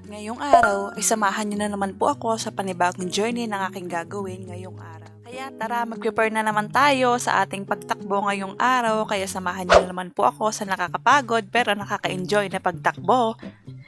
At ngayong araw ay samahan niyo na naman po ako sa panibagong journey ng aking gagawin ngayong araw. Kaya tara, mag-prepare na naman tayo sa ating pagtakbo ngayong araw. Kaya samahan niyo na naman po ako sa nakakapagod pero nakaka-enjoy na pagtakbo.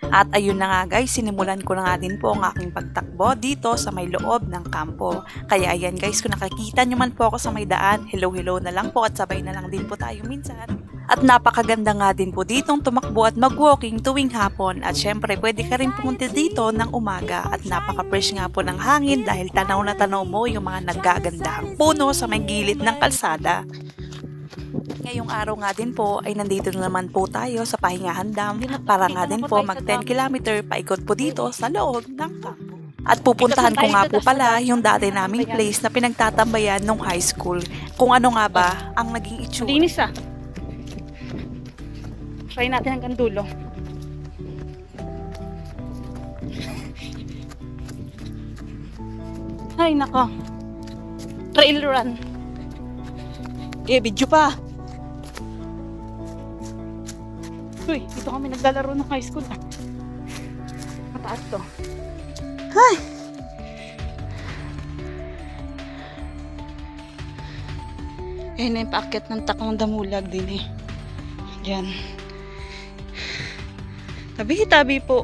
At ayun na nga guys, sinimulan ko na nga din po ang aking pagtakbo dito sa may loob ng kampo. Kaya ayan guys, kung nakikita nyo man po ako sa may daan, hello na lang po at sabay na lang din po tayo minsan. At napakaganda nga din po ditong tumakbo at mag-walking tuwing hapon. At syempre pwede ka rin pumunta dito ng umaga. At napaka-fresh nga po ng hangin dahil tanaw na tanaw mo yung mga naggagandahang puno sa may gilid ng kalsada. Ngayong araw nga din po ay nandito na naman po tayo sa Pahingahan Dam para nga din po mag 10 kilometer paikot po dito sa loob ng kampo. At pupuntahan ko nga po pala yung dati naming place na pinagtatambayan nung high school. Kung ano nga ba ang naging itsura. Linis ah. Try natin hanggang dulo. Ay nako. Trail run. Video pa. Uy, dito kami naglalaro ng high school. Mataas to. Ay! Ayun na yung paakyat ng Takong Damulag din eh. Diyan. Tabi-tabi po.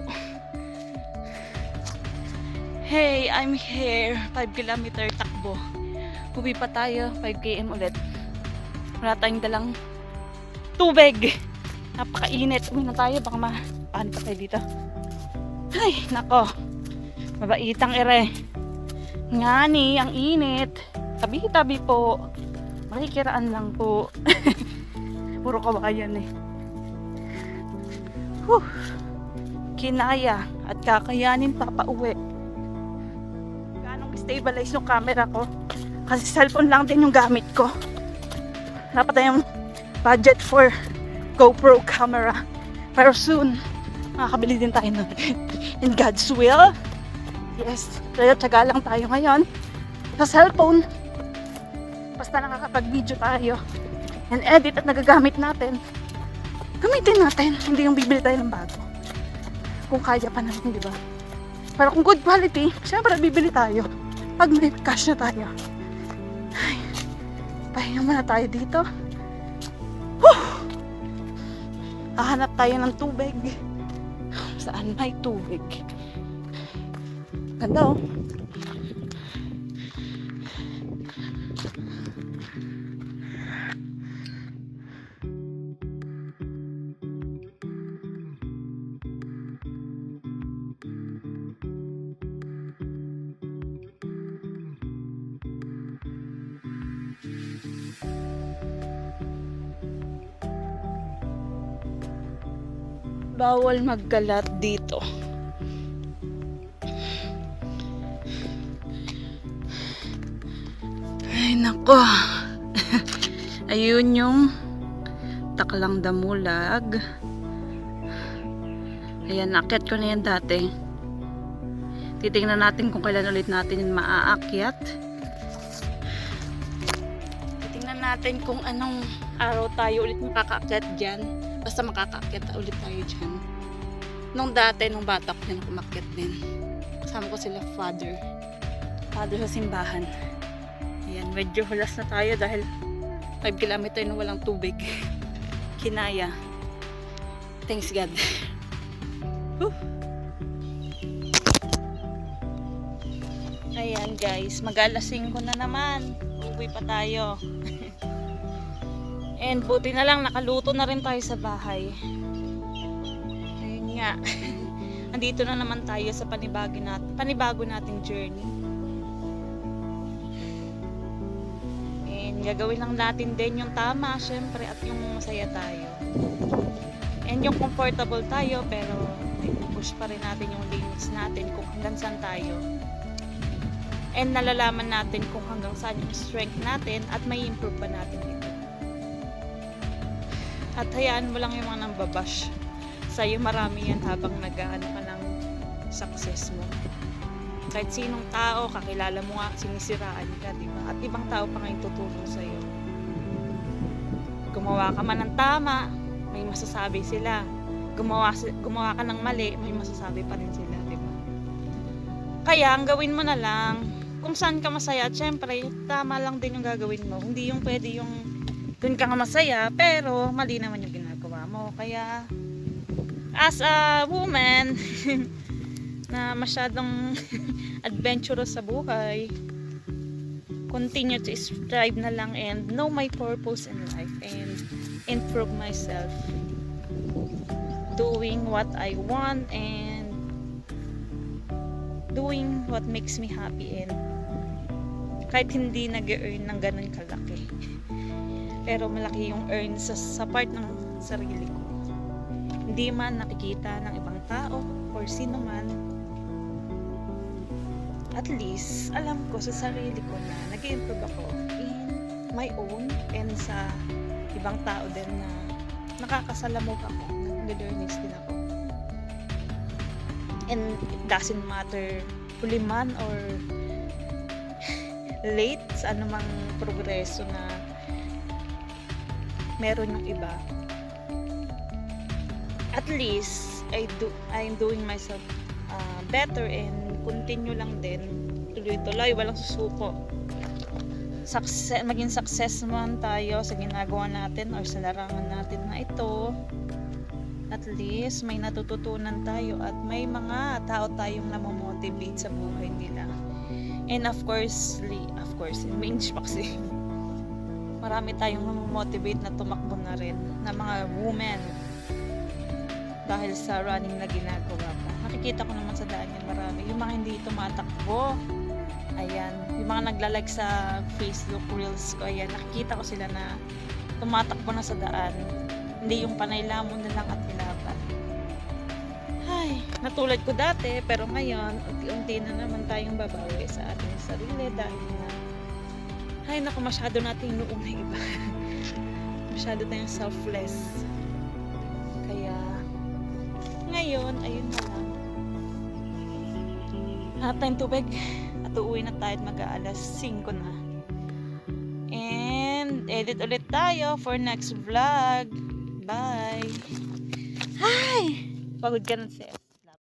Hey, I'm here. 5 kilometer takbo. Uwi pa tayo. 5 km ulit. Wala tayong dalang tubig. Napakainit. Uwi na tayo. Baka paano pa tayo dito. Ay, nako. Mabaitang ere. Ngani, ang init. Tabi-tabi po. Makikiraan lang po. Puro kawayan eh. Whew. Kinaya at kakayanin papauwi. Ganong stabilize yung camera ko. Kasi cellphone lang din yung gamit ko. Dapat tayong budget for GoPro camera. Pero soon, makakabili din tayo nun. In God's will. Yes, tsaga lang tayo ngayon. Sa cellphone. Basta nakakapag-video tayo. And edit at nagagamit natin. Gamitin natin. Hindi yung bibili tayo ng bago. Kung kaya pa natin, di ba? Pero kung good quality, syempre bibili tayo. Pag may cash na tayo. Ay, pahinga muna tayo dito. Whew! Hahanap tayo ng tubig. Saan may tubig? Ganda oh. Bawal magkalat dito. Ay nako. Ayun yung Taklang Damulag. Ayan, naakyat ko na yan dati. Titingnan natin kung kailan ulit natin yung maaakyat. Titingnan natin kung anong araw tayo ulit makakaakyat dyan. Basta makakaakyat ulit tayo dyan. Nung dati, nung bata ko din ako umakyat din. Kasama ko sila father sa simbahan. Ayan, medyo hulas na tayo dahil 5 kilometer na walang tubig. Kinaya. Thanks God. Whew. Ayan guys, mag-alas 5 na naman. Uwi pa tayo. And buti na lang nakaluto na rin tayo sa bahay. Ayun nga. Andito na naman tayo sa panibago nating journey. And gagawin lang natin din yung tama, syempre, at yung masaya tayo. And yung comfortable tayo, pero push pa rin natin yung limits natin kung hanggang saan tayo. And nalalaman natin kung hanggang saan yung strength natin at may improve pa natin ito. At hayaan mo lang yung mga nambabash. Sa'yo marami yan habang nag-aano ka ng success mo. Kahit sinong tao, kakilala mo nga, sinisiraan ka, diba? At ibang tao pa ngayon tutulong sa'yo. Gumawa ka man ng tama, may masasabi sila. Gumawa ka ng mali, may masasabi pa rin sila. Kaya ang gawin mo na lang, kung saan ka masaya, at syempre, tama lang din yung gagawin mo. Hindi yung pwede yung dun ka nga masaya, pero mali naman yung ginagawa mo. Kaya, as a woman, na masyadong adventurous sa buhay, continue to strive na lang and know my purpose in life and improve myself. Doing what I want and doing what makes me happy and kahit hindi nag-earn ng ganun kalaki pero malaki yung earn sa part ng sarili ko, hindi man nakikita ng ibang tao or sino man, at least alam ko sa sarili ko na nag-improve ako in my own and sa ibang tao din na nakakasalamog ako, nag-learnings din ako. And it doesn't matter huli man or late sa anumang progreso na meron yung iba. At least I'm doing myself better and continue lang din, tuloy-tuloy, walang susuko. Maging success man tayo sa ginagawa natin or sa larangan natin na ito. At least may natututunan tayo at may mga tao tayong namomotivate sa buhay nila. And of course, main kasi marami tayong namomotivate na tumakbo na rin na mga women dahil sa running na ginagawa ko. Nakikita ko naman sa daan yan marami. Yung mga hindi tumatakbo, ayan, yung mga naglalag sa Facebook Reels ko, ayan, nakikita ko sila na tumatakbo na sa daan. Hindi yung panay lamon na lang at nilaban. Ay, natulad ko dati, pero ngayon, unti-unti na naman tayong babawi sa ating sarili dahil na, ay naku, masyado nating noong na iba. Masyado tayong selfless. Kaya, ngayon, ayun na lang. Hanap tayong tubig at uuwi na tayo at mag-aalas 5 na. And, edit ulit tayo for next vlog. Bye! Hi! Pagod ka na, Seth.